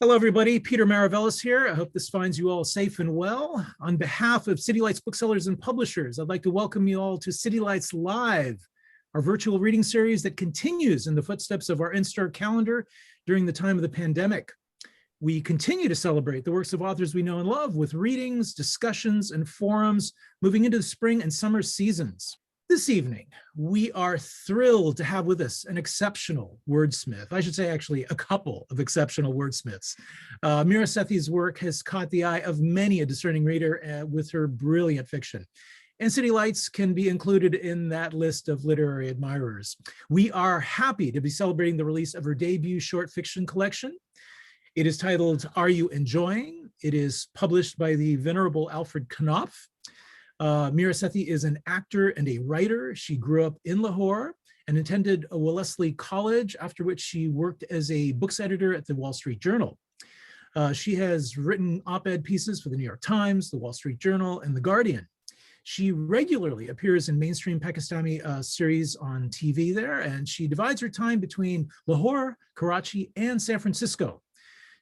Hello, everybody. Peter Maravellis here. I hope this finds you all safe and well. On behalf of City Lights booksellers and publishers, I'd like to welcome you all to City Lights Live, our virtual reading series that continues in the footsteps of our in-store calendar during the time of the pandemic. We continue to celebrate the works of authors we know and love with readings, discussions, and forums moving into the spring and summer seasons. This evening, we are thrilled to have with us an exceptional wordsmith. I should say, actually, a couple of exceptional wordsmiths. Mira Sethi's work has caught the eye of many a discerning reader with her brilliant fiction. And City Lights can be included in that list of literary admirers. We are happy to be celebrating the release of her debut short fiction collection. It is titled, Are You Enjoying? It is published by the venerable Alfred Knopf. Mira Sethi is an actor and a writer. She grew up in Lahore and attended Wellesley College, after which she worked as a books editor at the Wall Street Journal. She has written op-ed pieces for the New York Times, the Wall Street Journal, and the Guardian. She regularly appears in mainstream Pakistani series on TV there, and she divides her time between Lahore, Karachi, and San Francisco.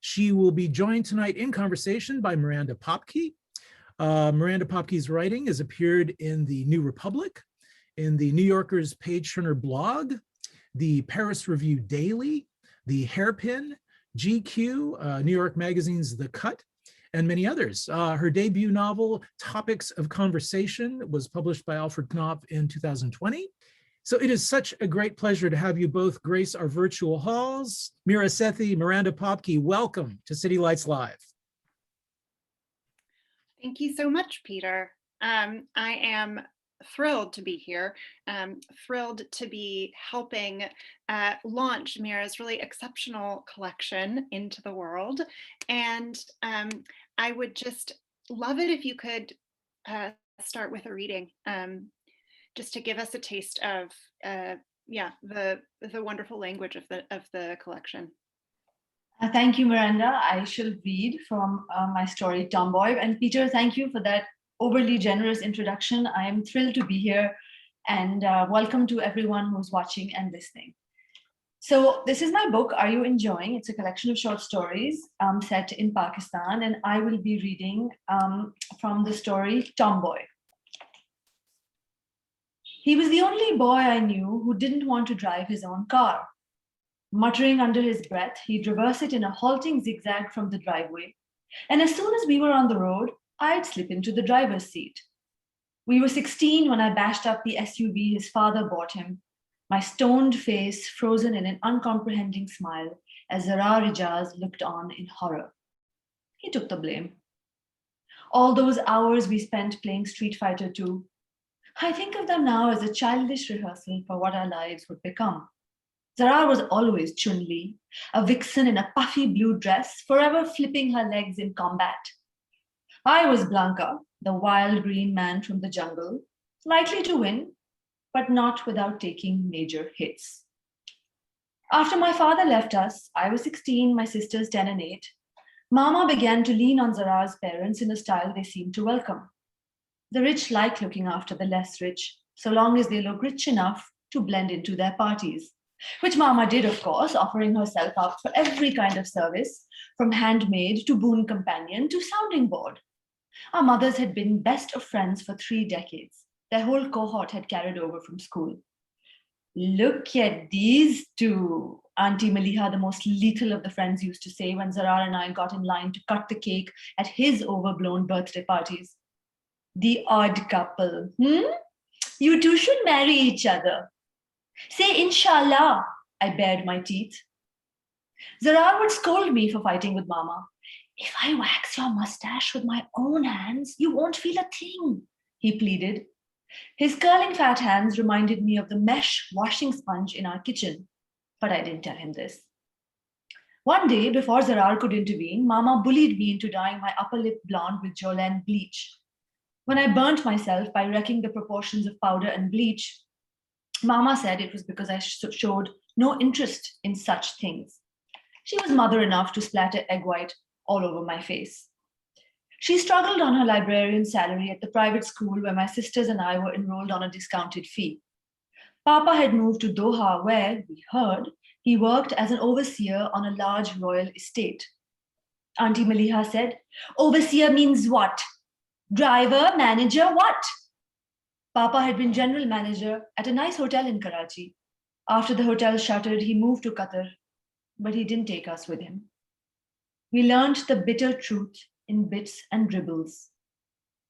She will be joined tonight in conversation by Miranda Popkey. Miranda Popkey's writing has appeared in the New Republic, in the New Yorker's page-turner blog, the Paris Review Daily, the Hairpin, GQ, New York Magazine's The Cut, and many others. Her debut novel, Topics of Conversation, was published by Alfred Knopf in 2020. So it is such a great pleasure to have you both grace our virtual halls. Mira Sethi, Miranda Popkey, welcome to City Lights Live. Thank you so much, Peter. I am thrilled to be here, thrilled to be helping launch Mira's really exceptional collection into the world. And I would just love it if you could start with a reading, just to give us a taste of the wonderful language of the collection. Thank you, Miranda. I shall read from my story, Tomboy. And Peter, thank you for that overly generous introduction. I am thrilled to be here, and welcome to everyone who's watching and listening. So this is my book, Are You Enjoying? It's a collection of short stories set in Pakistan, and I will be reading from the story, Tomboy. He was the only boy I knew who didn't want to drive his own car. Muttering under his breath, he'd reverse it in a halting zigzag from the driveway. And as soon as we were on the road, I'd slip into the driver's seat. We were 16 when I bashed up the SUV his father bought him, my stoned face frozen in an uncomprehending smile as Zara Rijaz looked on in horror. He took the blame. All those hours we spent playing Street Fighter 2, I think of them now as a childish rehearsal for what our lives would become. Zara was always Chun-Li, a vixen in a puffy blue dress, forever flipping her legs in combat. I was Blanca, the wild green man from the jungle, likely to win, but not without taking major hits. After my father left us, I was 16, my sisters 10 and 8, Mama began to lean on Zara's parents in a style they seemed to welcome. The rich like looking after the less rich, so long as they look rich enough to blend into their parties. Which Mama did, of course, offering herself out for every kind of service, from handmaid to boon companion to sounding board. Our mothers had been best of friends for 3 decades. Their whole cohort had carried over from school. Look at these two, Auntie Maliha, the most lethal of the friends, used to say when Zara and I got in line to cut the cake at his overblown birthday parties. The odd couple, You two should marry each other. Say inshallah, I bared my teeth. Zara would scold me for fighting with Mama. If I wax your mustache with my own hands, you won't feel a thing, he pleaded. His curling fat hands reminded me of the mesh washing sponge in our kitchen, but I didn't tell him this. One day, before Zara could intervene, Mama bullied me into dyeing my upper lip blonde with Jolene bleach. When I burnt myself by wrecking the proportions of powder and bleach, Mama said it was because I showed no interest in such things. She was mother enough to splatter egg white all over my face. She struggled on her librarian salary at the private school where my sisters and I were enrolled on a discounted fee. Papa had moved to Doha where, we heard, He worked as an overseer on a large royal estate. Auntie Maliha said, "Overseer means what? Driver, manager, what?" Papa had been general manager at a nice hotel in Karachi. After the hotel shuttered, he moved to Cut.Her, but he didn't take us with him. We learned the bitter truth in bits and dribbles.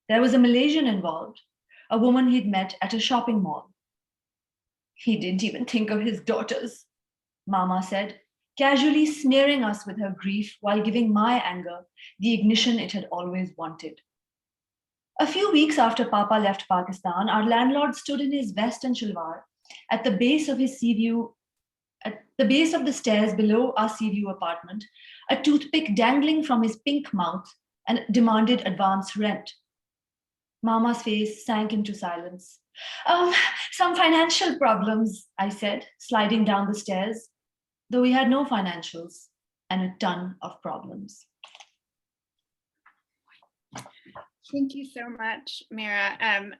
There was a Malaysian involved, a woman he'd met at a shopping mall. He didn't even think of his daughters, Mama said, casually smearing us with her grief while giving my anger the ignition it had always wanted. A few weeks after Papa left Pakistan, our landlord stood in his vest and shalwar at the base of his sea view, at the base of the stairs below our sea view apartment, a toothpick dangling from his pink mouth, and demanded advance rent. Mama's face sank into silence. Some financial problems, I said, sliding down the stairs, though we had no financials and a ton of problems. Thank you so much, Mira.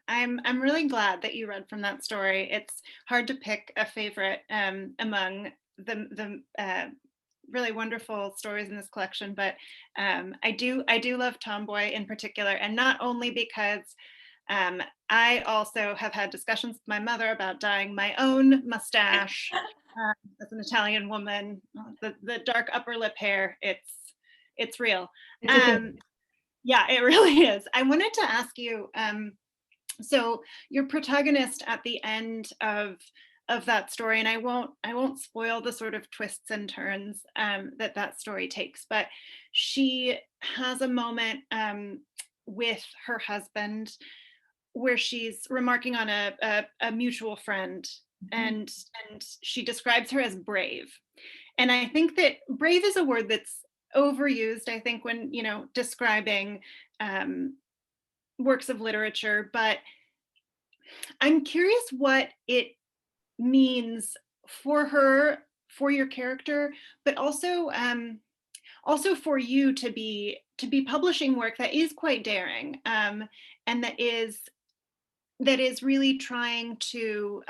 I'm really glad that you read from that story. It's hard to pick a favorite among the really wonderful stories in this collection, but I do love Tomboy in particular, and not only because I also have had discussions with my mother about dyeing my own mustache as an Italian woman. The dark upper lip hair, it's real. Yeah, it really is. I wanted to ask you, so your protagonist at the end of that story, and I won't spoil the sort of twists and turns that story takes, but she has a moment with her husband where she's remarking on a mutual friend, and she describes her as brave. And I think that brave is a word that's overused, I think, when describing works of literature, but I'm curious what it means for her, for your character, but also for you to be publishing work that is quite daring, and that is really trying to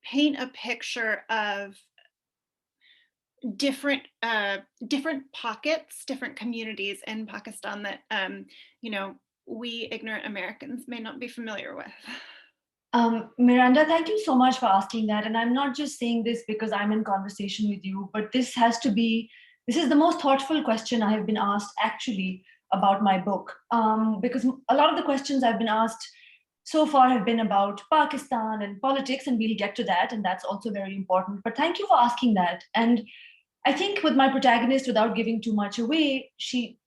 paint a picture of different pockets, different communities in Pakistan that we ignorant Americans may not be familiar with. Miranda, thank you so much for asking that. And I'm not just saying this because I'm in conversation with you, but this is the most thoughtful question I have been asked actually about my book. Because a lot of the questions I've been asked so far have been about Pakistan and politics, and we'll get to that, and that's also very important. But thank you for asking that. And I think with my protagonist, without giving too much away, she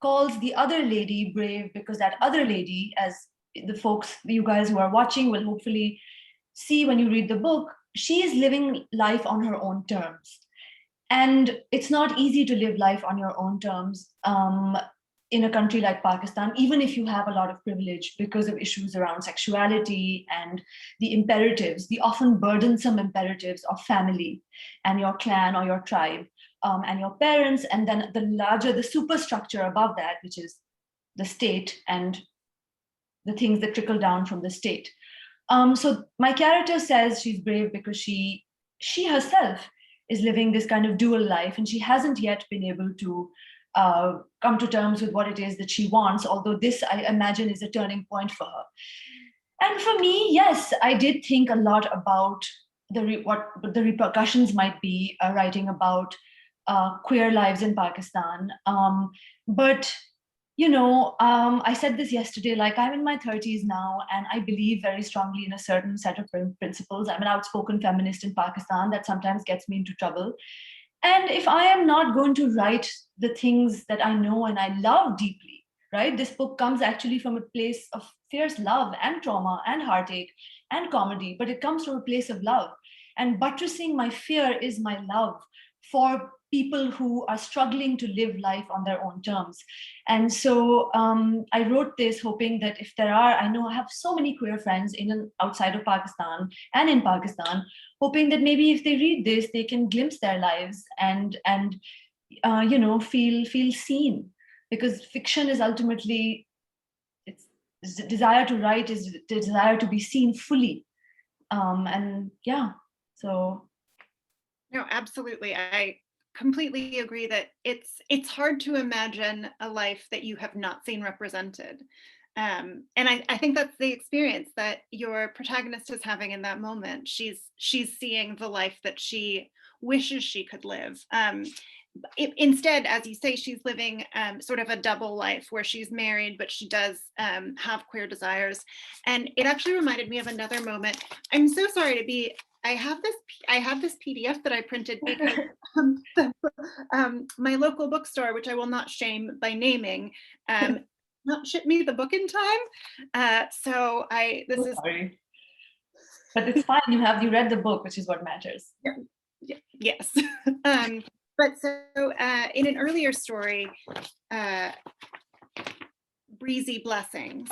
calls the other lady brave because that other lady, as the folks, you guys who are watching will hopefully see when you read the book, she is living life on her own terms. And it's not easy to live life on your own terms in a country like Pakistan, even if you have a lot of privilege, because of issues around sexuality and the imperatives, the often burdensome imperatives of family and your clan or your tribe and your parents, and then the superstructure above that, which is the state and the things that trickle down from the state. So my character says she's brave because she herself is living this kind of dual life, and she hasn't yet been able to come to terms with what it is that she wants, although this, I imagine, is a turning point for her. And for me, yes, I did think a lot about what the repercussions might be writing about queer lives in Pakistan. But I said this yesterday, like, I'm in my 30s now, and I believe very strongly in a certain set of principles. I'm an outspoken feminist in Pakistan that sometimes gets me into trouble. And if I am not going to write the things that I know and I love deeply, right? This book comes actually from a place of fierce love and trauma and heartache and comedy, but it comes from a place of love. And buttressing my fear is my love for people who are struggling to live life on their own terms. And so I wrote this hoping that if there are, I know I have so many queer friends in and outside of Pakistan and in Pakistan, hoping that maybe if they read this, they can glimpse their lives and feel seen. Because fiction is ultimately, it's the desire to write is the desire to be seen fully. So No, absolutely. I completely agree that it's hard to imagine a life that you have not seen represented. And I think that's the experience that your protagonist is having in that moment. She's seeing the life that she wishes she could live. Instead, as you say, she's living sort of a double life where she's married, but she does have queer desires. And it actually reminded me of another moment. I'm so sorry to be, I have this PDF that I printed because my local bookstore, which I will not shame by naming, not ship me the book in time. So this is, sorry. But it's fine. You read the book, which is what matters. Yes. But so in an earlier story, Breezy Blessings,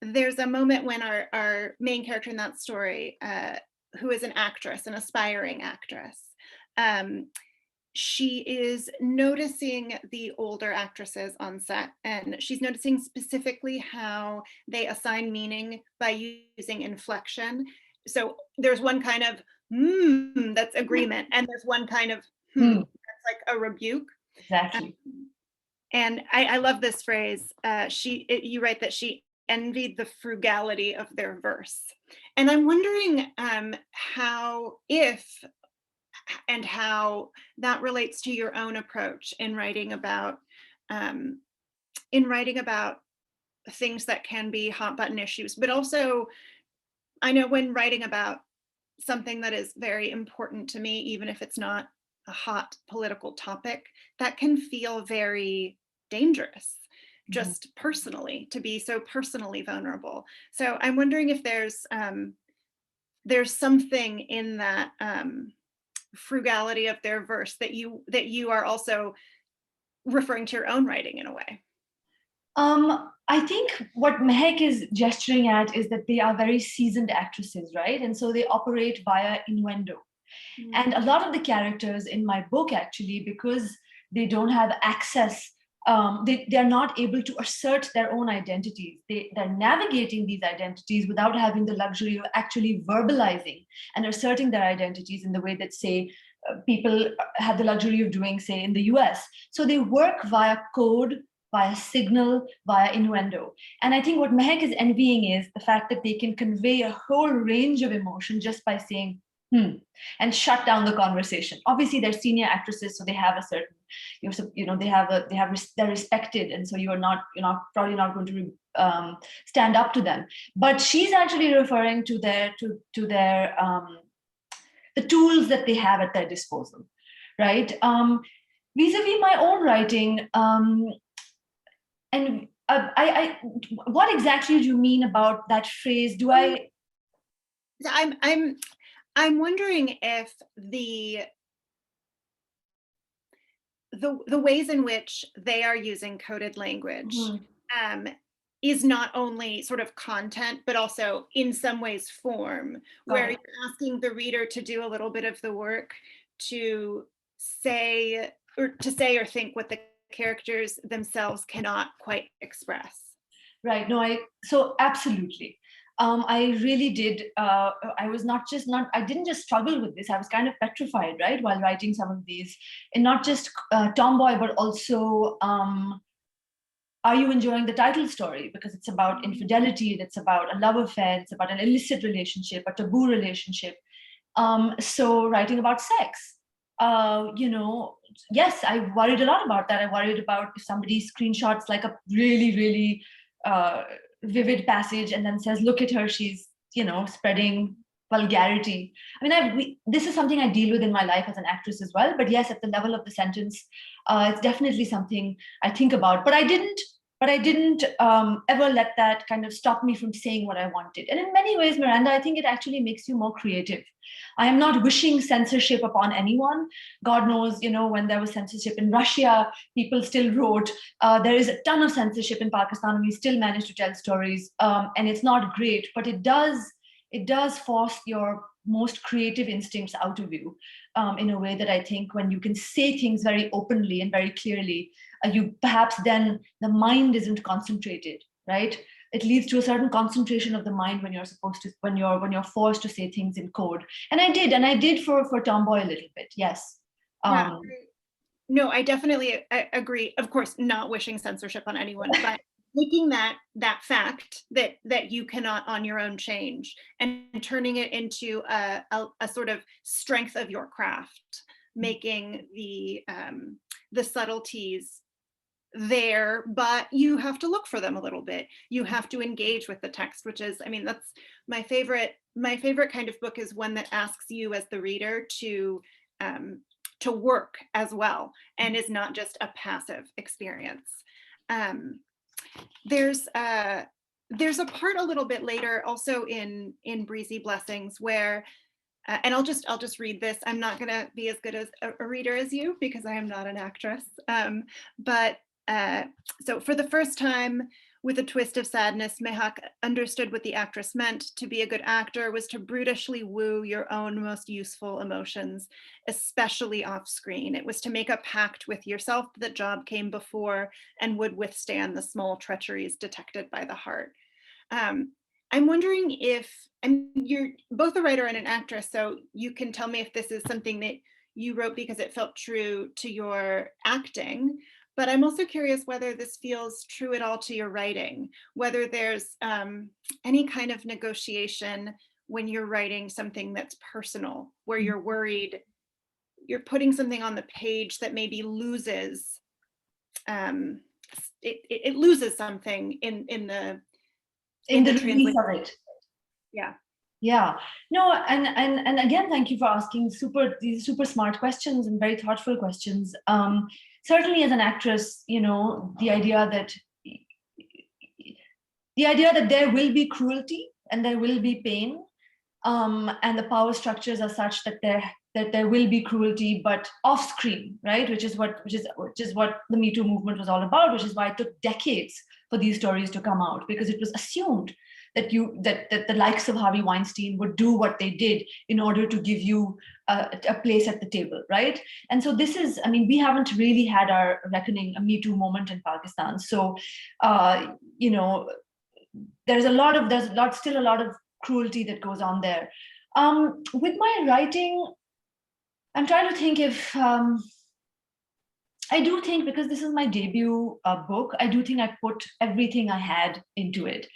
there's a moment when our main character in that story, who is an actress, an aspiring actress, she is noticing the older actresses on set, and she's noticing specifically how they assign meaning by using inflection. So there's one kind of that's agreement, and there's one kind of that's like a rebuke. Exactly. And I love this phrase. You write that she envied the frugality of their verse, and I'm wondering how that relates to your own approach in writing about things that can be hot button issues, but also I know when writing about something that is very important to me, even if it's not a hot political topic, that can feel very dangerous, just personally, to be so personally vulnerable. So I'm wondering if there's something in that frugality of their verse that you are also referring to your own writing in a way. I think what Mehek is gesturing at is that they are very seasoned actresses, right? And so they operate via innuendo. And a lot of the characters in my book, actually, because they don't have access, they're not able to assert their own identities. They're navigating these identities without having the luxury of actually verbalizing and asserting their identities in the way that, say, people have the luxury of doing, say, in the US. So they work via code, via signal, via innuendo. And I think what Mehek is envying is the fact that they can convey a whole range of emotion just by saying, and shut down the conversation. Obviously, they're senior actresses, so they have a certain, they're respected, and so you're probably not going to stand up to them. But she's actually referring to the tools that they have at their disposal, right? Vis-a-vis my own writing, and what exactly do you mean about that phrase? I'm wondering if the ways in which they are using coded language is not only sort of content, but also in some ways form, where you're asking the reader to do a little bit of the work to say or think what the characters themselves cannot quite express. Right. No, so absolutely. I really did. I didn't just struggle with this. I was kind of petrified, right, while writing some of these, and not just Tomboy, but also, are you enjoying the title story? Because it's about infidelity, it's about a love affair, it's about an illicit relationship, a taboo relationship. So writing about sex, yes, I worried a lot about that. I worried about if somebody screenshots like a really, really vivid passage and then says, look at her, she's, spreading vulgarity. I mean, this is something I deal with in my life as an actress as well. But yes, at the level of the sentence, it's definitely something I think about. But I didn't ever let that kind of stop me from saying what I wanted. And in many ways, Miranda, I think it actually makes you more creative. I am not wishing censorship upon anyone. God knows, when there was censorship in Russia, people still wrote. There is a ton of censorship in Pakistan, and we still manage to tell stories. And it's not great, but it does force your most creative instincts out of you in a way that I think when you can say things very openly and very clearly, you perhaps then the mind isn't concentrated, right? it leads to a certain concentration of the mind when you're forced to say things in code. And I did for Tomboy a little bit, yes. Yeah. No, I definitely agree. Of course, not wishing censorship on anyone, but taking that fact that you cannot on your own change and turning it into a sort of strength of your craft, making the subtleties there, but you have to look for them a little bit. You have to engage with the text, which is, I mean, that's my favorite kind of book, is one that asks you as the reader to work as well and is not just a passive experience. There's a part a little bit later also in Breezy Blessings where and I'll just read this. I'm not going to be as good as a reader as you because I am not an actress. So for the first time, with a twist of sadness, Mehak understood what the actress meant. To be a good actor was to brutishly woo your own most useful emotions, especially off screen. It was to make a pact with yourself that the job came before and would withstand the small treacheries detected by the heart. I'm wondering if, and you're both a writer and an actress, so you can tell me if this is something that you wrote because it felt true to your acting, but I'm also curious whether this feels true at all to your writing, whether there's any kind of negotiation when you're writing something that's personal, where you're worried, you're putting something on the page that maybe loses, it loses something in the release of it. Yeah. No, and again, thank you for asking these super smart questions and very thoughtful questions. Certainly as an actress, you know, the idea that there will be cruelty and there will be pain, and the power structures are such that there will be cruelty, but off screen, right? Which is what the Me Too movement was all about, which is why it took decades for these stories to come out, because it was assumed that the likes of Harvey Weinstein would do what they did in order to give you a place at the table, right? And so this is, I mean, we haven't really had our reckoning, a Me Too moment in Pakistan. So, you know, there's still a lot of cruelty that goes on there. With my writing, I'm trying to think if, I do think, because this is my debut book, I do think I put everything I had into it.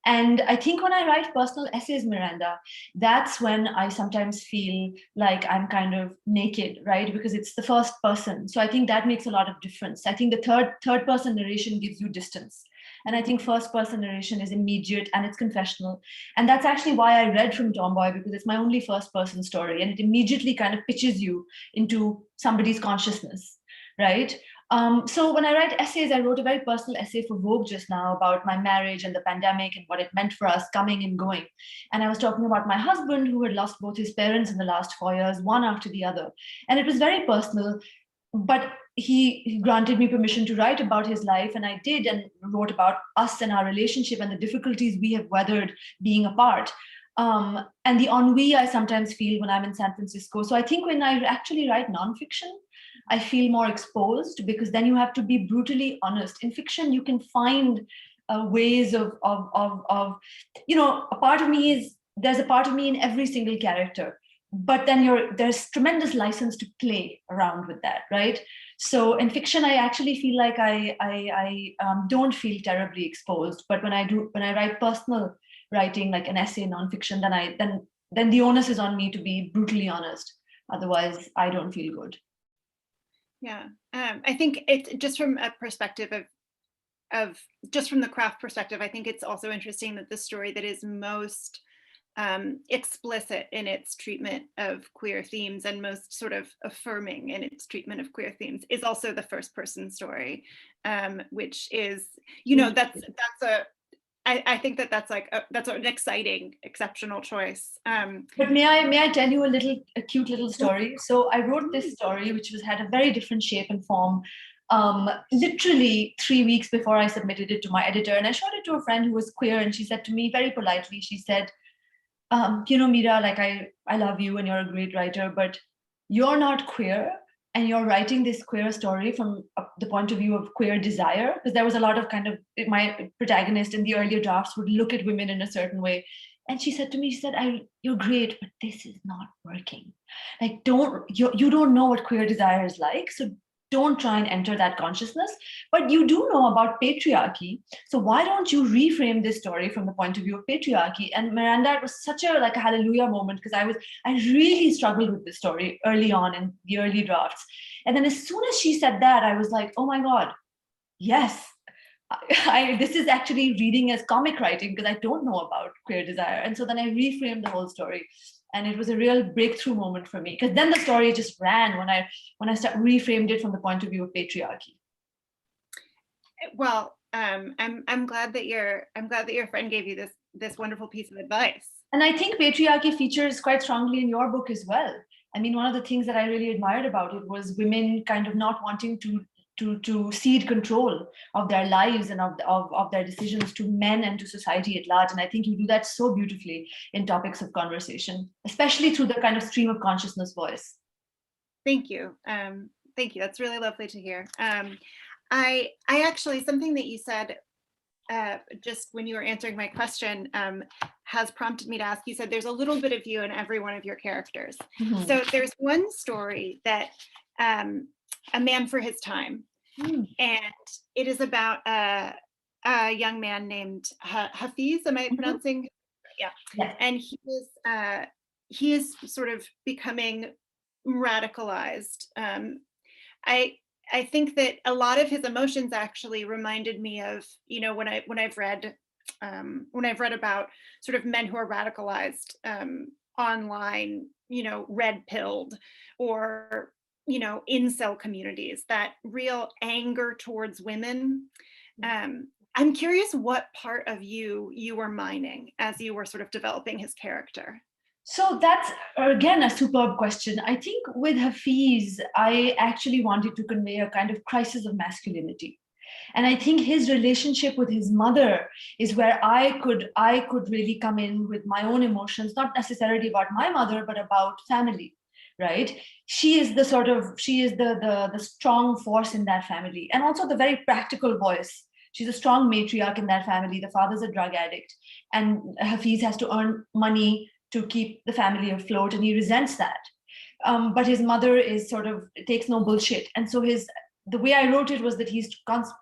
And I think when I write personal essays, Miranda, that's when I sometimes feel like I'm kind of naked, right? Because it's the first person. So I think that makes a lot of difference. I think the third person narration gives you distance. And I think first person narration is immediate and it's confessional. And that's actually why I read from Tomboy, because it's my only first person story. And it immediately kind of pitches you into somebody's consciousness, right? So when I write essays, I wrote a very personal essay for Vogue just now about my marriage and the pandemic and what it meant for us coming and going. And I was talking about my husband who had lost both his parents in the last 4 years, one after the other. And it was very personal, but he granted me permission to write about his life, and I did, and wrote about us and our relationship and the difficulties we have weathered being apart. And the ennui I sometimes feel when I'm in San Francisco. So I think when I actually write nonfiction, I feel more exposed, because then you have to be brutally honest. In fiction, you can find ways of you know, there's a part of me in every single character, but then there's tremendous license to play around with that, right? So in fiction, I actually feel like I don't feel terribly exposed. But when I write personal writing, like an essay, nonfiction, then the onus is on me to be brutally honest. Otherwise, I don't feel good. Yeah, I think it's just from a perspective of just from the craft perspective, I think it's also interesting that the story that is most explicit in its treatment of queer themes and most sort of affirming in its treatment of queer themes is also the first person story, which is, you know, I think that's an exciting, exceptional choice. But may I tell you a cute little story? So I wrote this story, which had a very different shape and form, literally 3 weeks before I submitted it to my editor. And I showed it to a friend who was queer, and she said to me very politely, she said, you know, Mira, like I love you and you're a great writer, but you're not queer and you're writing this queer story from the point of view of queer desire, because there was a lot of kind of, my protagonist in the earlier drafts would look at women in a certain way. And she said to me, she said, you're great, but this is not working. Like, you don't know what queer desire is like, so don't try and enter that consciousness. But you do know about patriarchy, so why don't you reframe this story from the point of view of patriarchy? And Miranda, it was such a hallelujah moment, because I really struggled with this story early on in the early drafts. And then as soon as she said that, I was like, oh my God, yes. This is actually reading as comic writing, because I don't know about queer desire. And so then I reframed the whole story. And it was a real breakthrough moment for me, because then the story just ran when I reframed it from the point of view of patriarchy. Well, I'm glad that your friend gave you this wonderful piece of advice. And I think patriarchy features quite strongly in your book as well. I mean, one of the things that I really admired about it was women kind of not wanting to cede control of their lives and of their decisions to men and to society at large. And I think you do that so beautifully in topics of conversation, especially through the kind of stream of consciousness voice. Thank you. Thank you. That's really lovely to hear. I actually, something that you said just when you were answering my question has prompted me to ask. You said there's a little bit of you in every one of your characters. Mm-hmm. So there's one story that A Man for His Time. And it is about a young man named Hafiz. Am I pronouncing? Yeah. Yes. And he is sort of becoming radicalized. I think that a lot of his emotions actually reminded me of, you know, when I've read about sort of men who are radicalized online, you know, red pilled, or you know, incel communities, that real anger towards women. I'm curious what part of you were mining as you were sort of developing his character. So that's, again, a superb question. I think with Hafiz, I actually wanted to convey a kind of crisis of masculinity. And I think his relationship with his mother is where I could really come in with my own emotions, not necessarily about my mother, but about family. Right? She is the strong force in that family, and also the very practical voice. She's a strong matriarch in that family. The father's a drug addict, and Hafiz has to earn money to keep the family afloat, and he resents that. But his mother is takes no bullshit, and so the way I wrote it was that he's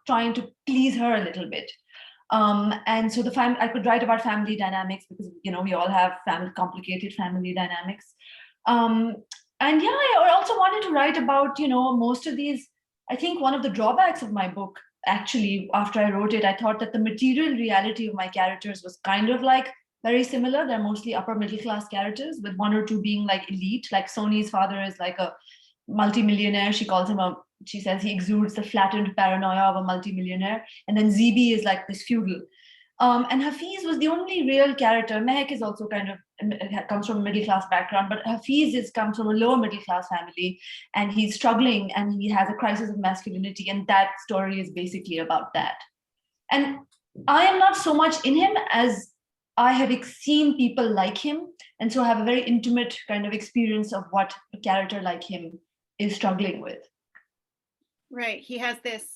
trying to please her a little bit. And so I could write about family dynamics, because you know we all have complicated family dynamics. And yeah, I also wanted to write about, you know, most of these. I think one of the drawbacks of my book, actually, after I wrote it, I thought that the material reality of my characters was kind of very similar. They're mostly upper middle class characters, with one or two being elite. Like Soni's father is a multimillionaire. She says he exudes the flattened paranoia of a multimillionaire. And then ZB is this feudal. And Hafiz was the only real character. Mehek is also comes from a middle class background, but Hafiz comes from a lower middle class family, and he's struggling, and he has a crisis of masculinity, and that story is basically about that. And I am not so much in him as I have seen people like him, and so I have a very intimate kind of experience of what a character like him is struggling with. Right. He has this.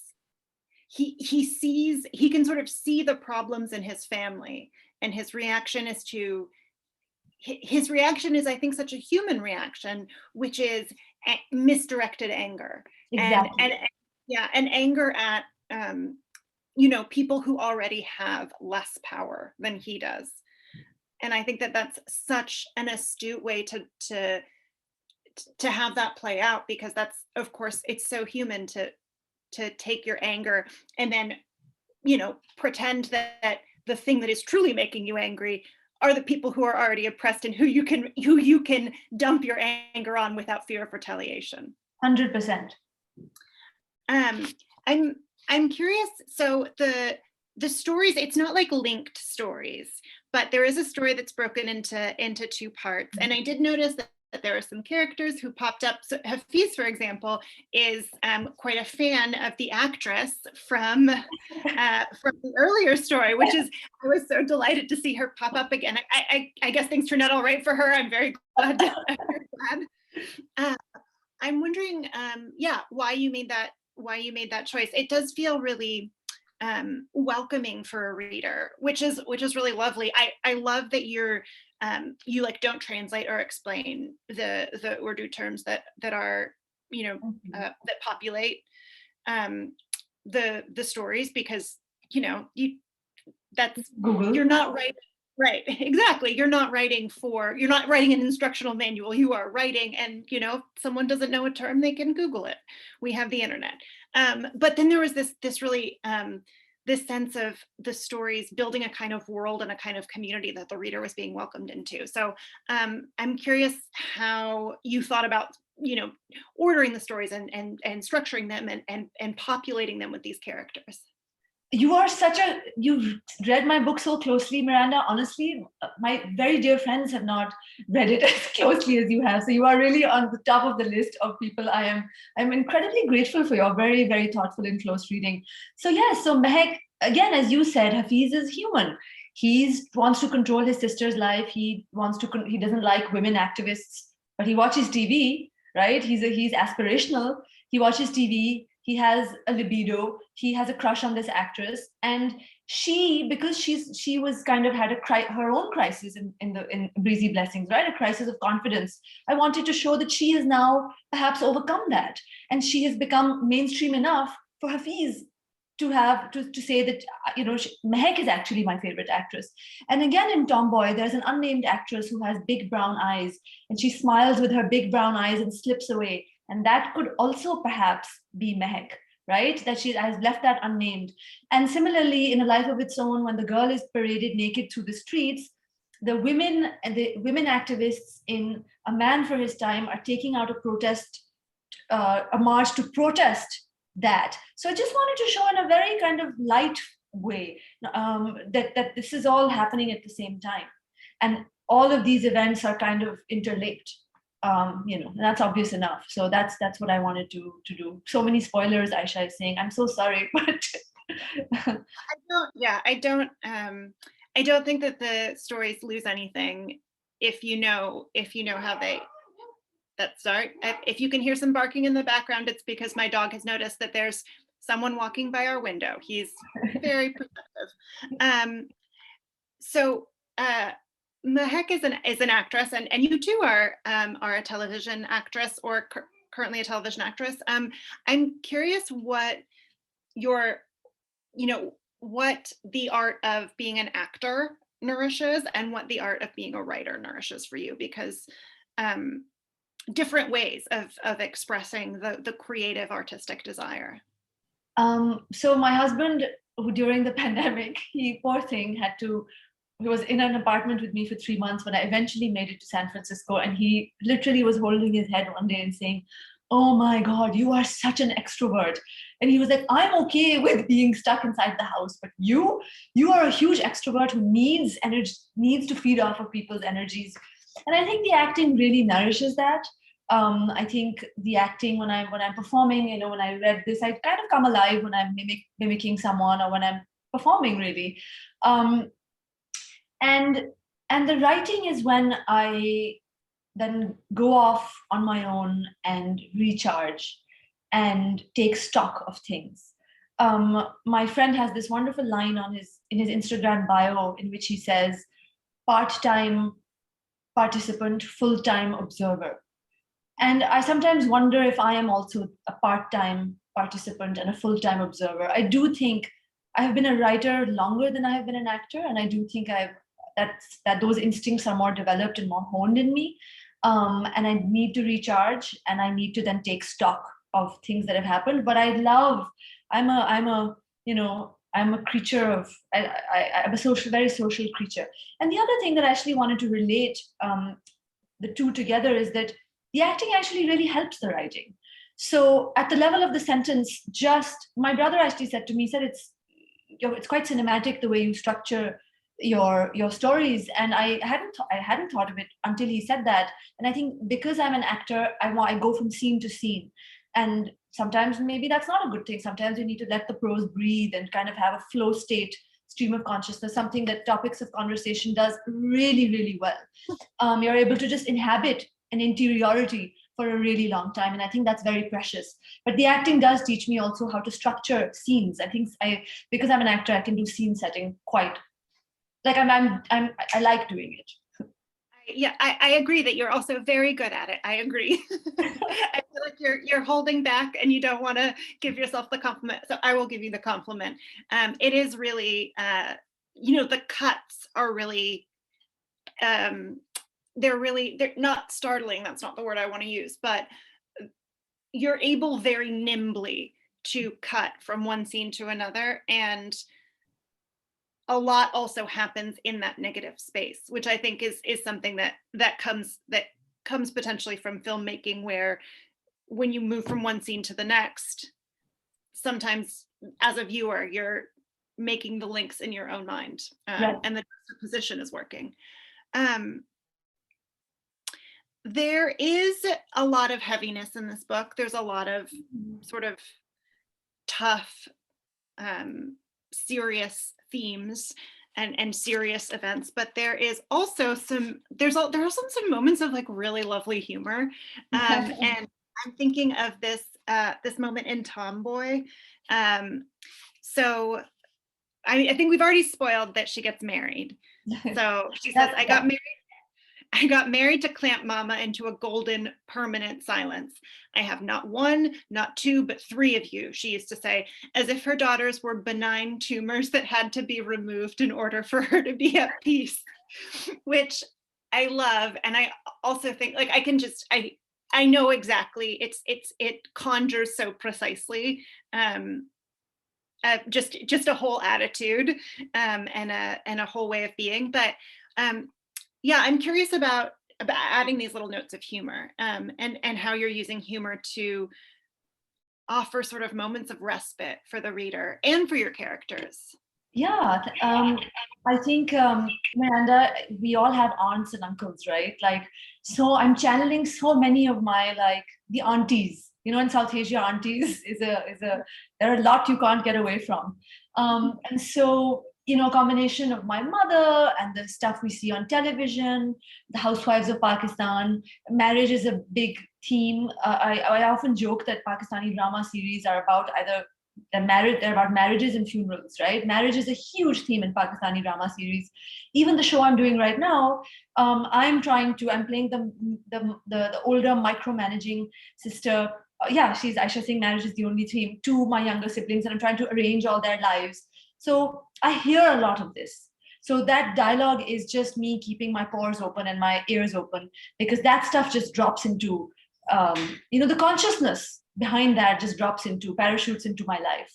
He can sort of see the problems in his family, and his reaction is, I think, such a human reaction, which is misdirected anger. Exactly. And anger at you know, people who already have less power than he does. And I think that that's such an astute way to have that play out, because that's, of course, it's so human to take your anger and then, you know, pretend that the thing that is truly making you angry are the people who are already oppressed, and who you can dump your anger on without fear of retaliation. 100%. I'm curious. So the stories, it's not linked stories, but there is a story that's broken into two parts. And I did notice that there are some characters who popped up. So Hafiz, for example, is quite a fan of the actress from the earlier story, which is, I was so delighted to see her pop up again. I guess things turned out all right for her. I'm very glad. I'm wondering, why you made that choice. It does feel really welcoming for a reader, which is really lovely. I love that you like don't translate or explain the Urdu terms that are, that populate the stories, because Google. you're not writing. Right, exactly. You're not writing an instructional manual. You are writing, and if someone doesn't know a term, they can Google it. We have the internet. But then there was this really this sense of the stories building a kind of world and a kind of community that the reader was being welcomed into. So I'm curious how you thought about ordering the stories and structuring them and populating them with these characters. You've read my book so closely, Miranda. Honestly, my very dear friends have not read it as closely as you have. So you are really on the top of the list of people. I'm incredibly grateful for your very, very thoughtful and close reading. So yes, so Mehek, again, as you said, Hafiz is human. He wants to control his sister's life. He doesn't like women activists, but he watches TV, right? He's aspirational. He watches TV. He has a libido. He has a crush on this actress, and because she was kind of had her own crisis in Breezy Blessings, right? A crisis of confidence. I wanted to show that she has now perhaps overcome that, and she has become mainstream enough for Hafiz to have to say that Mehek is actually my favorite actress. And again, in Tomboy, there's an unnamed actress who has big brown eyes, and she smiles with her big brown eyes and slips away. And that could also perhaps be Mehek, right? That she has left that unnamed. And similarly, in A Life of Its Own, when the girl is paraded naked through the streets, the women activists in A Man for His Time are taking out a march to protest that. So I just wanted to show in a very kind of light way that this is all happening at the same time. And all of these events are kind of interlinked. That's obvious enough. So that's what I wanted to do. So many spoilers, Aisha is saying. I'm so sorry, but I don't think that the stories lose anything if you know how they. If you can hear some barking in the background, it's because my dog has noticed that there's someone walking by our window. He's very protective. Mehek is an actress, and you too are a television actress, or currently a television actress. I'm curious what what the art of being an actor nourishes and what the art of being a writer nourishes for you, because different ways of expressing the creative artistic desire. So my husband, who during the pandemic, he poor thing he was in an apartment with me for 3 months when I eventually made it to San Francisco, and he literally was holding his head one day and saying, "Oh my God, you are such an extrovert." And he was like, "I'm okay with being stuck inside the house, but you are a huge extrovert who needs energy, needs to feed off of people's energies." And I think the acting really nourishes that. I think the acting when I'm performing, when I read this, I kind of come alive when I'm mimicking someone, or when I'm performing, really. And the writing is when I then go off on my own and recharge and take stock of things. My friend has this wonderful line in his Instagram bio, in which he says, "Part-time participant, full-time observer." And I sometimes wonder if I am also a part-time participant and a full-time observer. I do think I have been a writer longer than I have been an actor, and I do think that those instincts are more developed and more honed in me. And I need to recharge, and I need to then take stock of things that have happened. But I'm a creature of, I'm a very social creature. And the other thing that I actually wanted to relate the two together is that the acting actually really helps the writing. So at the level of the sentence, my brother actually said to me, it's quite cinematic the way you structure your stories, and I hadn't thought of it until he said that. And I think because I'm an actor, I go from scene to scene, and sometimes maybe that's not a good thing. Sometimes you need to let the prose breathe and kind of have a flow state, stream of consciousness, something that Topics of Conversation does really, really well. You're able to just inhabit an interiority for a really long time. And I think that's very precious. But the acting does teach me also how to structure scenes. I think because I'm an actor, I can do scene setting quite, like I like doing it. Yeah, I agree that you're also very good at it. I agree. I feel like you're holding back and you don't want to give yourself the compliment. So I will give you the compliment. It is really, the cuts are really, they're not startling. That's not the word I want to use, but you're able very nimbly to cut from one scene to another. And a lot also happens in that negative space, which I think is something that comes potentially from filmmaking, where when you move from one scene to the next, sometimes as a viewer, you're making the links in your own mind, Right. and the position is working. There is a lot of heaviness in this book. There's a lot of sort of tough, serious themes and serious events, but there is also there are also some moments of like really lovely humor. And I'm thinking of this moment in Tomboy. So I think we've already spoiled that she gets married. So she says, I got married to clamp mama into a golden permanent silence. I have not one, not two, but three of you, she used to say, as if her daughters were benign tumors that had to be removed in order for her to be at peace, which I love. And I also think like I know exactly, it conjures so precisely just a whole attitude and a whole way of being. But yeah, I'm curious about adding these little notes of humor, and how you're using humor to offer sort of moments of respite for the reader and for your characters. Yeah, I think, Miranda, we all have aunts and uncles, right? Like, so I'm channeling so many of my, like, the aunties, in South Asia, aunties there are a lot you can't get away from. And so, a combination of my mother and the stuff we see on television, the housewives of Pakistan, marriage is a big theme. I often joke that Pakistani drama series are about they're about marriages and funerals, right? Marriage is a huge theme in Pakistani drama series. Even the show I'm doing right now, I'm playing the older micromanaging sister. She's Aisha Singh, marriage is the only theme, to my younger siblings, and I'm trying to arrange all their lives. So I hear a lot of this. So that dialogue is just me keeping my pores open and my ears open, because that stuff just drops into, the consciousness behind that just parachutes into my life.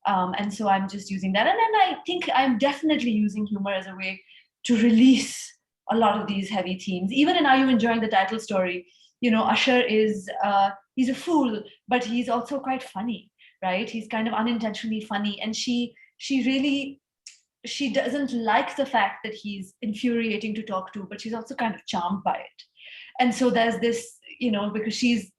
And so I'm just using that. And then I think I'm definitely using humor as a way to release a lot of these heavy themes. Even in Are You Enjoying the Title Story, Usher is, he's a fool, but he's also quite funny, right? He's kind of unintentionally funny. And she doesn't like the fact that he's infuriating to talk to, but she's also kind of charmed by it. And so there's this, because she's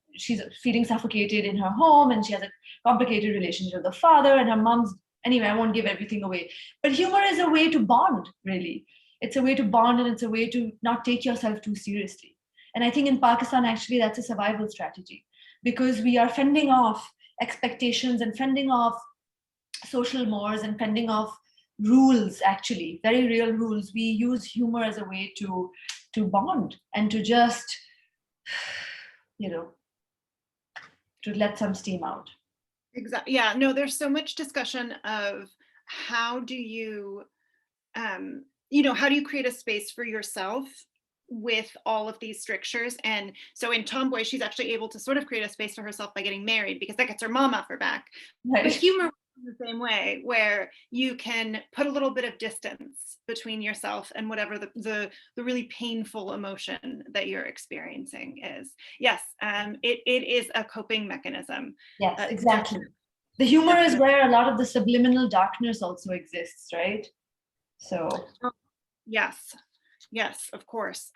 feeling suffocated in her home, and she has a complicated relationship with the father, and her mom's, anyway, I won't give everything away. But humor is a way to bond, really. It's a way to bond, and it's a way to not take yourself too seriously. And I think in Pakistan, actually, that's a survival strategy, because we are fending off expectations and fending off social mores and fending off rules, actually, very real rules. We use humor as a way to bond and to just, to let some steam out. Exactly. Yeah, no, there's so much discussion of how do you, how do you create a space for yourself with all of these strictures? And so in Tomboy, she's actually able to sort of create a space for herself by getting married, because that gets her mom off her back. Right. But humor the same way, where you can put a little bit of distance between yourself and whatever the really painful emotion that you're experiencing is. Yes, it is a coping mechanism. Yes, exactly. The humor is where a lot of the subliminal darkness also exists, right? So yes, of course.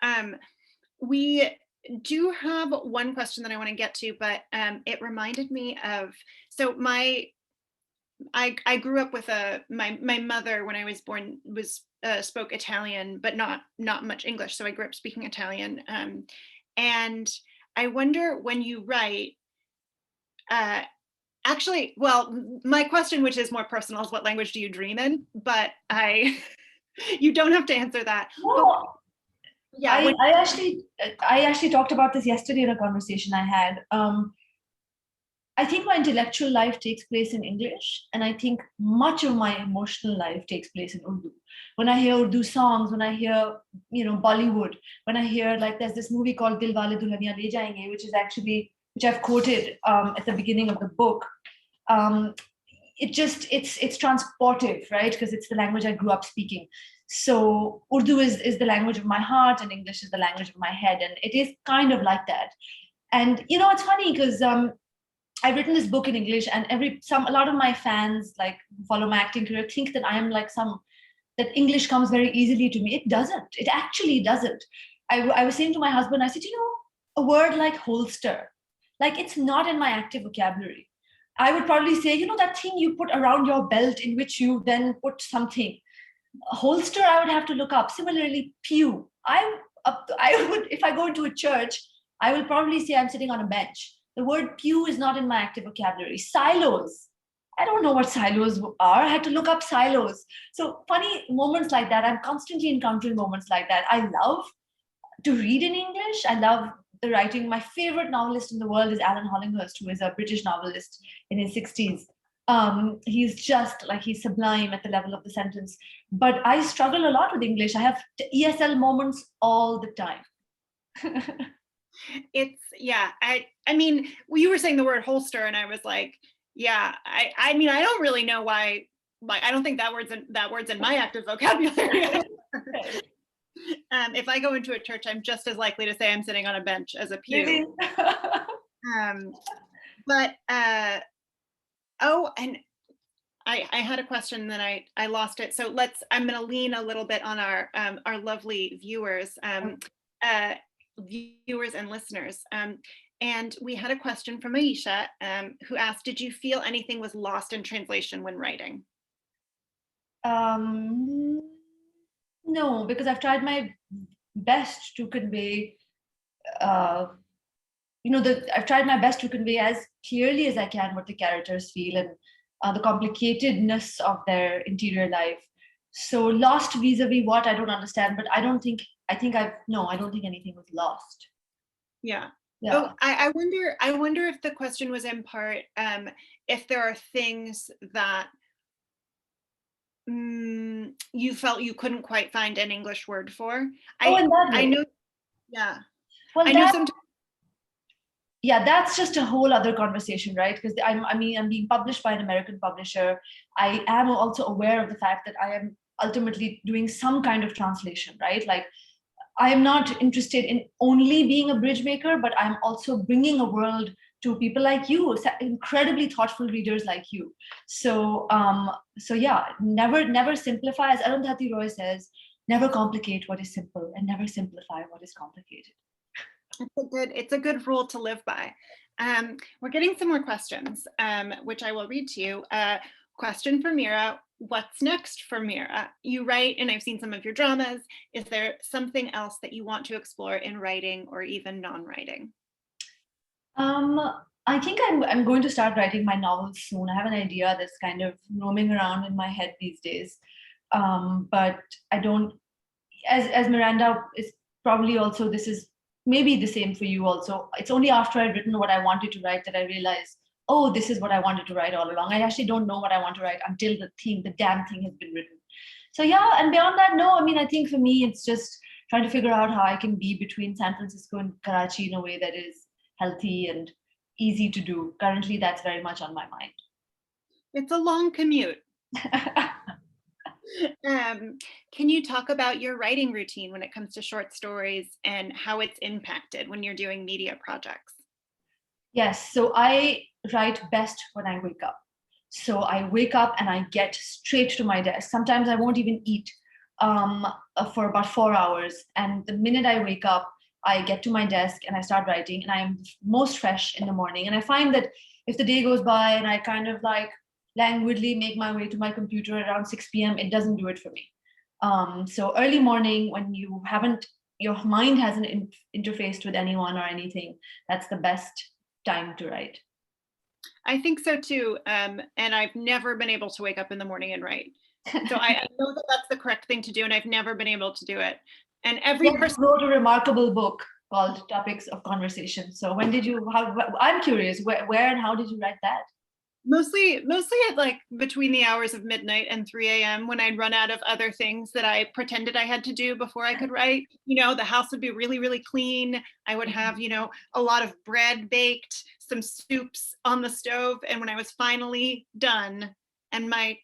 We do have one question that I want to get to, but it reminded me of, so I grew up with my mother, when I was born, spoke Italian, but not much English. So I grew up speaking Italian. And I wonder when you write, actually, well, my question, which is more personal, is what language do you dream in? But you don't have to answer that. No, But, yeah, I actually talked about this yesterday in a conversation I had. I think my intellectual life takes place in English, and I think much of my emotional life takes place in Urdu. When I hear Urdu songs, when I hear, Bollywood, when I hear, like, there's this movie called Dil Wale Dulhaniya Le Jayenge, which I've quoted at the beginning of the book. It's transportive, right? Because it's the language I grew up speaking. So Urdu is the language of my heart, and English is the language of my head, and it is kind of like that. And it's funny because I've written this book in English, and a lot of my fans, like, who follow my acting career, think that I am like that English comes very easily to me. It doesn't. It actually doesn't. I was saying to my husband, I said, a word like holster, like, it's not in my active vocabulary. I would probably say, that thing you put around your belt in which you then put something. Holster, I would have to look up. Similarly, pew. I would, if I go into a church, I will probably say I'm sitting on a bench. The word pew is not in my active vocabulary. Silos. I don't know what silos are. I had to look up silos. So funny moments like that. I'm constantly encountering moments like that. I love to read in English. I love the writing. My favorite novelist in the world is Alan Hollinghurst, who is a British novelist in his 60s. He's just like, he's sublime at the level of the sentence. But I struggle a lot with English. I have ESL moments all the time. I mean, you were saying the word holster, and I was like, yeah, I mean, I don't really know why, like, I don't think that word's in my active vocabulary. If I go into a church, I'm just as likely to say I'm sitting on a bench as a pew. Really? And I had a question, then I lost it. So I'm going to lean a little bit on our lovely viewers, viewers and listeners. And we had a question from Aisha, who asked, did you feel anything was lost in translation when writing? No, because I've tried my best to convey, I've tried my best to convey as clearly as I can what the characters feel and the complicatedness of their interior life. So lost vis-a-vis what, I don't understand, but I don't think anything was lost. Yeah. Yeah. Oh, I wonder if the question was in part, if there are things that you felt you couldn't quite find an English word for. I know. Yeah. Well, I know sometimes. Yeah, that's just a whole other conversation, right? Because I'm being published by an American publisher. I am also aware of the fact that I am ultimately doing some kind of translation, right? Like, I am not interested in only being a bridge maker, but I'm also bringing a world to people like you, incredibly thoughtful readers like you. So yeah, never simplify. As Arundhati Roy says, never complicate what is simple and never simplify what is complicated. It's a good rule to live by. We're getting some more questions, which I will read to you. Question for Mira. What's next for Mira? You write, and I've seen some of your dramas. Is there something else that you want to explore in writing or even non-writing? I think I'm going to start writing my novels soon. I have an idea that's kind of roaming around in my head these days. But I don't, as Miranda is probably also, this is maybe the same for you also. It's only after I've written what I wanted to write that I realized, oh, this is what I wanted to write all along. I actually don't know what I want to write until the damn thing has been written. So yeah, and beyond that, no, I mean, I think for me, it's just trying to figure out how I can be between San Francisco and Karachi in a way that is healthy and easy to do. Currently, that's very much on my mind. It's a long commute. Can you talk about your writing routine when it comes to short stories and how it's impacted when you're doing media projects? Yes, so I write best when I wake up. So I wake up and I get straight to my desk. Sometimes I won't even eat for about 4 hours. And the minute I wake up, I get to my desk and I start writing, and I am most fresh in the morning. And I find that if the day goes by and I kind of like languidly make my way to my computer around 6 p.m., it doesn't do it for me. So early morning, when you haven't your mind hasn't interfaced with anyone or anything, that's the best time to write. I think so too. And I've never been able to wake up in the morning and write. So I know that that's the correct thing to do, and I've never been able to do it. And every person wrote a remarkable book called Topics of Conversation. So when did you, I'm curious, where and how did you write that? Mostly at like between the hours of midnight and 3 a.m. when I'd run out of other things that I pretended I had to do before I could write. The house would be really, really clean. I would have, a lot of bread baked, some soups on the stove. And when I was finally done and my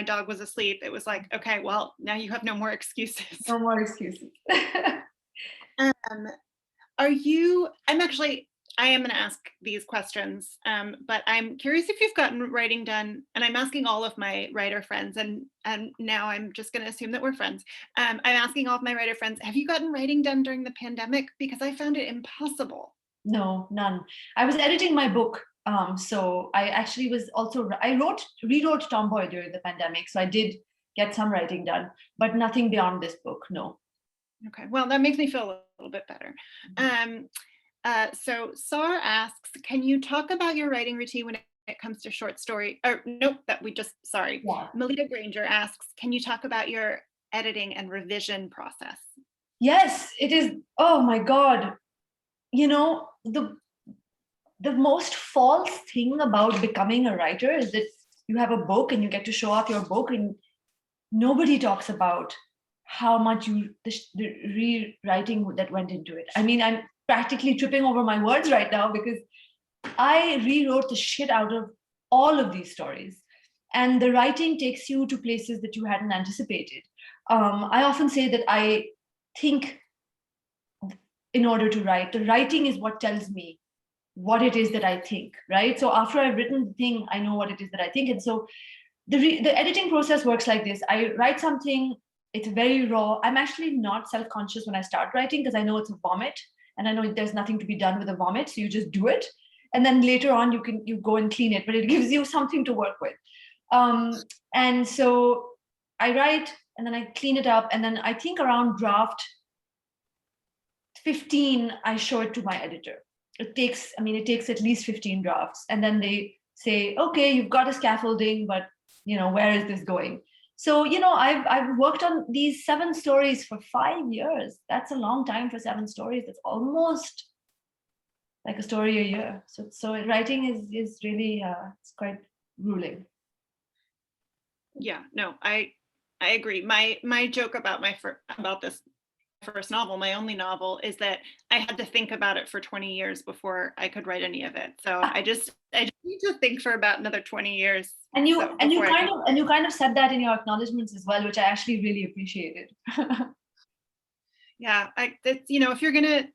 dog was asleep, it was like, okay, well, now you have no more excuses. No more excuses. I am going to ask these questions, but I'm curious if you've gotten writing done, and I'm asking all of my writer friends, and now I'm just going to assume that we're friends. I'm asking all of my writer friends, have you gotten writing done during the pandemic? Because I found it impossible. No, none. I was editing my book. So I actually rewrote Tomboy during the pandemic. So I did get some writing done, but nothing beyond this book, no. Okay, well, that makes me feel a little bit better. So Sar asks, can you talk about your writing routine when it comes to short story? Or nope, sorry. Yeah. Melita Granger asks, can you talk about your editing and revision process? Yes, it is. Oh my God. The most false thing about becoming a writer is that you have a book and you get to show off your book, and nobody talks about how much the rewriting that went into it. I mean, I'm practically tripping over my words right now because I rewrote the shit out of all of these stories. And the writing takes you to places that you hadn't anticipated. I often say that I think in order to write, the writing is what tells me what it is that I think, right? So after I've written the thing, I know what it is that I think. And so the editing process works like this. I write something, it's very raw. I'm actually not self-conscious when I start writing because I know it's a vomit. And I know there's nothing to be done with a vomit, so you just do it. And then later on, you go and clean it, but it gives you something to work with. And so I write, and then I clean it up, and then I think around draft 15, I show it to my editor. It takes at least 15 drafts, and then they say, okay, you've got a scaffolding, but where is this going? So, I've worked on these 7 stories for 5 years. That's a long time for 7 stories. That's almost like a story a year. So writing is really, it's quite grueling. Yeah, no, I agree. My joke about this first novel, my only novel, is that I had to think about it for 20 years before I could write any of it. So I just need to think for about another 20 years. And you kind of said that in your acknowledgements as well, which I actually really appreciated. Yeah, if you're gonna,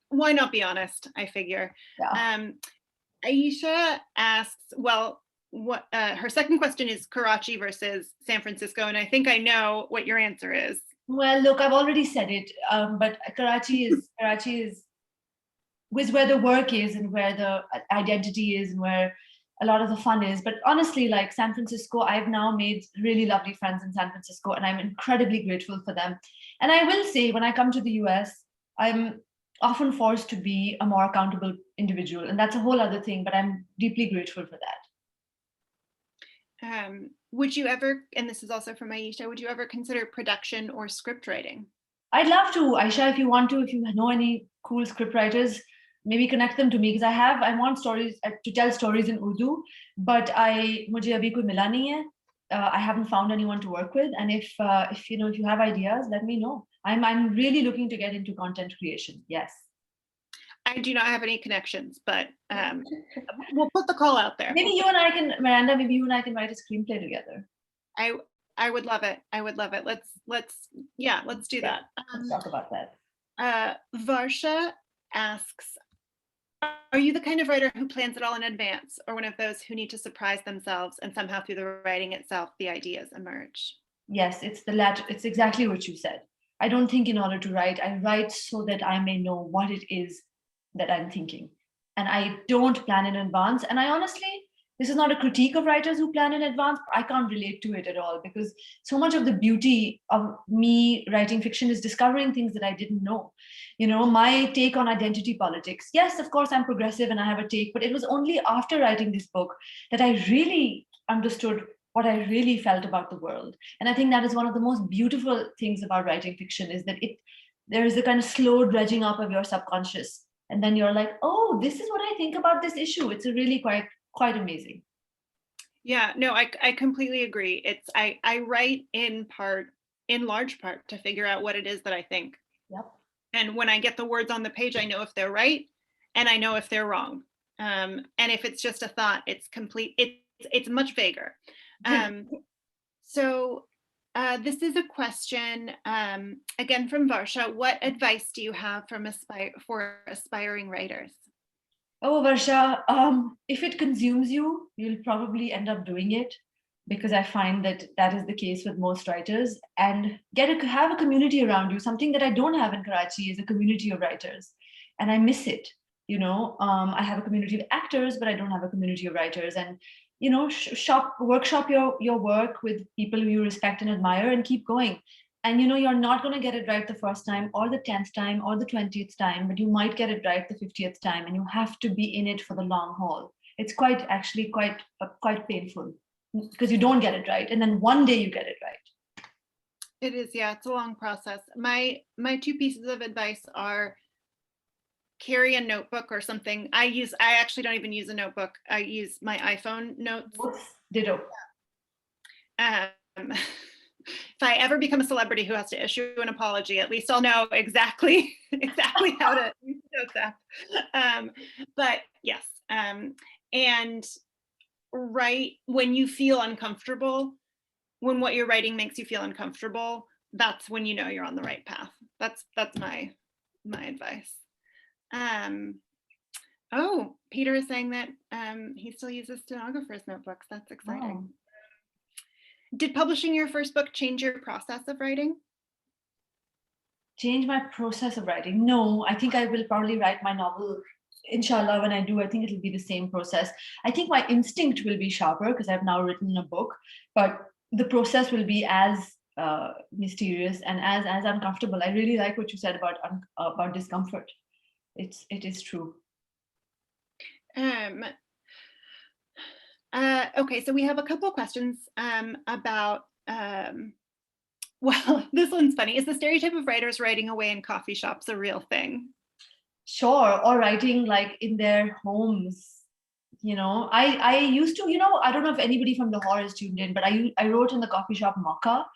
why not be honest? I figure. Yeah. Aisha asks, well, what her second question is Karachi versus San Francisco, and I think I know what your answer is. Well, look, I've already said it, but Karachi is where the work is and where the identity is and where a lot of the fun is. But honestly, like San Francisco, I've now made really lovely friends in San Francisco, and I'm incredibly grateful for them. And I will say, when I come to the US, I'm often forced to be a more accountable individual, and that's a whole other thing, but I'm deeply grateful for that. Would you ever, and this is also from Aisha, would you ever consider production or script writing? I'd love to, Aisha, if you know any cool script writers, maybe connect them to me, because I want stories to tell stories in Urdu, but mujhe abhi koi mila nahi hai. I haven't found anyone to work with, and if you have ideas, let me know. I'm really looking to get into content creation. Yes. I do not have any connections, but we'll put the call out there. Maybe you and I can, Miranda, write a screenplay together. I would love it. Let's do that. Let's talk about that. Varsha asks, are you the kind of writer who plans it all in advance, or one of those who need to surprise themselves and somehow through the writing itself, the ideas emerge? Yes, it's the latter. It's exactly what you said. I don't think in order to write. I write so that I may know what it is that I'm thinking. And I don't plan in advance. And I honestly, This is not a critique of writers who plan in advance. I can't relate to it at all, because so much of the beauty of me writing fiction is discovering things that I didn't know. My take on identity politics. Yes, of course, I'm progressive and I have a take, but it was only after writing this book that I really understood what I really felt about the world. And I think that is one of the most beautiful things about writing fiction, is that there is a kind of slow dredging up of your subconscious. And then you're like, oh, this is what I think about this issue. It's a really quite amazing. Yeah, no, I completely agree. I write in large part to figure out what it is that I think. Yep. And when I get the words on the page, I know if they're right and I know if they're wrong. And if it's just a thought, it's much vaguer. So this is a question, again from Varsha. What advice do you have for aspiring writers? Oh, Varsha, if it consumes you, you'll probably end up doing it, because I find that is the case with most writers. And have a community around you. Something that I don't have in Karachi is a community of writers, and I miss it. I have a community of actors, but I don't have a community of writers. And workshop your work with people who you respect and admire, and keep going. And you're not going to get it right the first time or the 10th time or the 20th time, but you might get it right the 50th time, and you have to be in it for the long haul. It's quite painful, because you don't get it right, and then one day you get it right. It is, yeah, it's a long process. My two pieces of advice are: carry a notebook or something. I actually don't even use a notebook. I use my iPhone notes. Ditto. If I ever become a celebrity who has to issue an apology, at least I'll know exactly how to use the notes app. But yes, and write when you feel uncomfortable. When what you're writing makes you feel uncomfortable, that's when you know you're on the right path. That's my advice. Oh, Peter is saying that he still uses stenographer's notebooks. That's exciting. Wow. Did publishing your first book change your process of writing? Change my process of writing? No, I think I will probably write my novel, inshallah. When I do, I think it'll be the same process. I think my instinct will be sharper because I've now written a book, but the process will be as mysterious and as uncomfortable. I really like what you said about discomfort. It is true. Okay, so we have a couple of questions about, well, this one's funny. Is the stereotype of writers writing away in coffee shops a real thing? Sure, or writing like in their homes. I used to, I don't know if anybody from Lahore is tuned in, but I wrote in the coffee shop Makkah.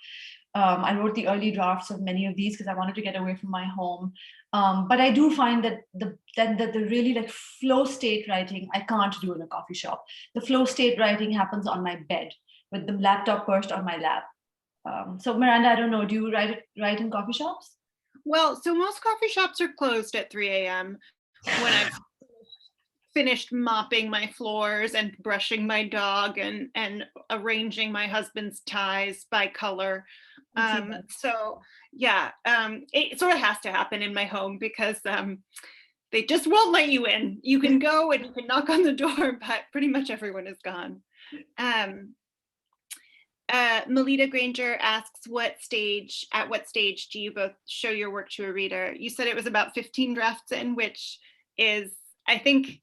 I wrote the early drafts of many of these because I wanted to get away from my home. But I do find that the really like flow state writing, I can't do in a coffee shop. The flow state writing happens on my bed with the laptop perched on my lap. So Miranda, I don't know, do you write in coffee shops? Well, so most coffee shops are closed at 3 a.m. when I've finished mopping my floors and brushing my dog and arranging my husband's ties by color. So yeah, it sort of has to happen in my home because they just won't let you in. You can go and you can knock on the door, but pretty much everyone is gone. Melita Granger asks, at what stage do you both show your work to a reader? You said it was about 15 drafts in, which is, I think,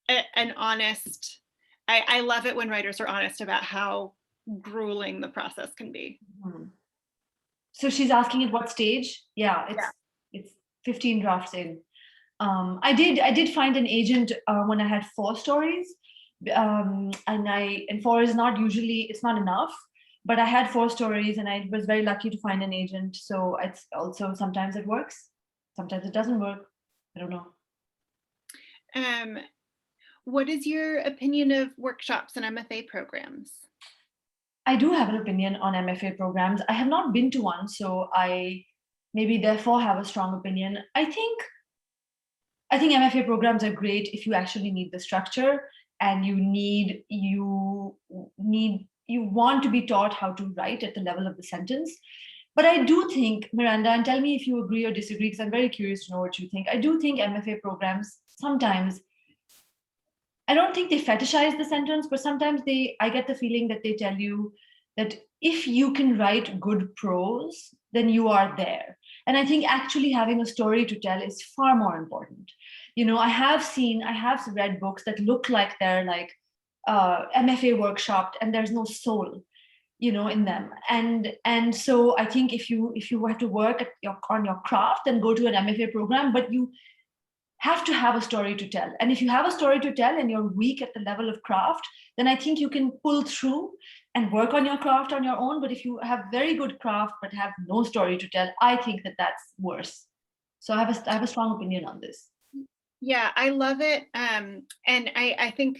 an honest, I love it when writers are honest about how grueling the process can be. Mm-hmm. So she's asking at what stage? Yeah, it's 15 drafts in. I did find an agent when I had 4 stories, and 4 is not usually, it's not enough, but I had 4 stories and I was very lucky to find an agent. So it's also, sometimes it works, sometimes it doesn't work. I don't know. What is your opinion of workshops and MFA programs? I do have an opinion on MFA programs. I have not been to one, so I maybe therefore have a strong opinion. I think MFA programs are great if you actually need the structure and you want to be taught how to write at the level of the sentence. But I do think, Miranda, and tell me if you agree or disagree, because I'm very curious to know what you think. I do think MFA programs sometimes I don't think they fetishize the sentence, but sometimes I get the feeling that they tell you that if you can write good prose, then you are there. And I think actually having a story to tell is far more important. I have read books that look like they're like MFA workshopped and there's no soul, in them. And so I think if you have to work on your craft, then go to an MFA program, but you have to have a story to tell. And if you have a story to tell and you're weak at the level of craft, then I think you can pull through and work on your craft on your own. But if you have very good craft but have no story to tell, I think that that's worse. So I have a strong opinion on this. Yeah, I love it. And I think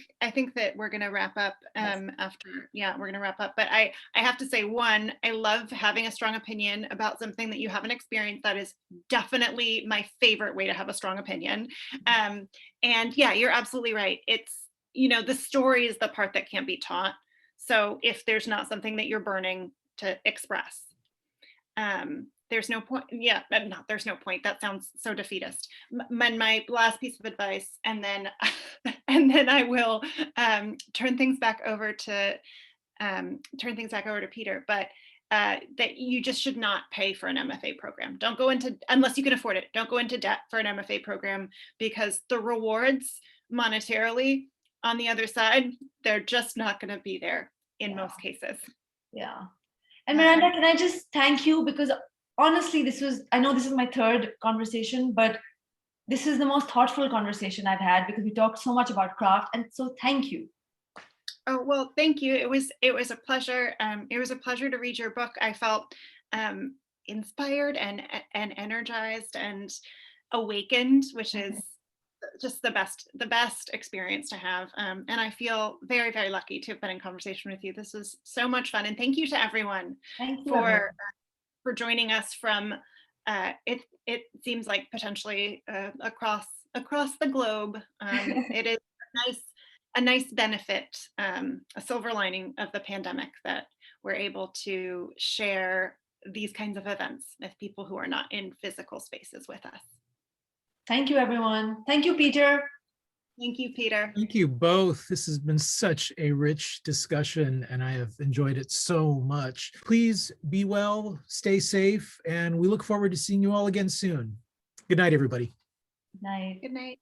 that we're going to wrap up after. Yeah, we're going to wrap up. But I have to say, one, I love having a strong opinion about something that you haven't experienced. That is definitely my favorite way to have a strong opinion. And yeah, you're absolutely right. It's, the story is the part that can't be taught. So if there's not something that you're burning to express, there's no point. Yeah, there's no point. That sounds so defeatist. My last piece of advice, and then I will turn things back over to Peter. But that you just should not pay for an MFA program. Don't go into, unless you can afford it. Don't go into debt for an MFA program, because the rewards monetarily on the other side, they're just not going to be there in most cases. Yeah. And Miranda, can I just thank you, because honestly, I know this is my third conversation, but this is the most thoughtful conversation I've had, because we talked so much about craft. And so thank you. Oh, well, thank you. It was a pleasure. It was a pleasure to read your book. I felt inspired and energized and awakened, which is just the best experience to have. And I feel very, very lucky to have been in conversation with you. This was so much fun. And thank you to everyone for joining us from, it seems like potentially across the globe. It is a nice benefit, a silver lining of the pandemic, that we're able to share these kinds of events with people who are not in physical spaces with us. Thank you, everyone. Thank you, Peter. Thank you, Peter. Thank you both. This has been such a rich discussion, and I have enjoyed it so much. Please be well, stay safe, and we look forward to seeing you all again soon. Good night, everybody. Good night. Good night.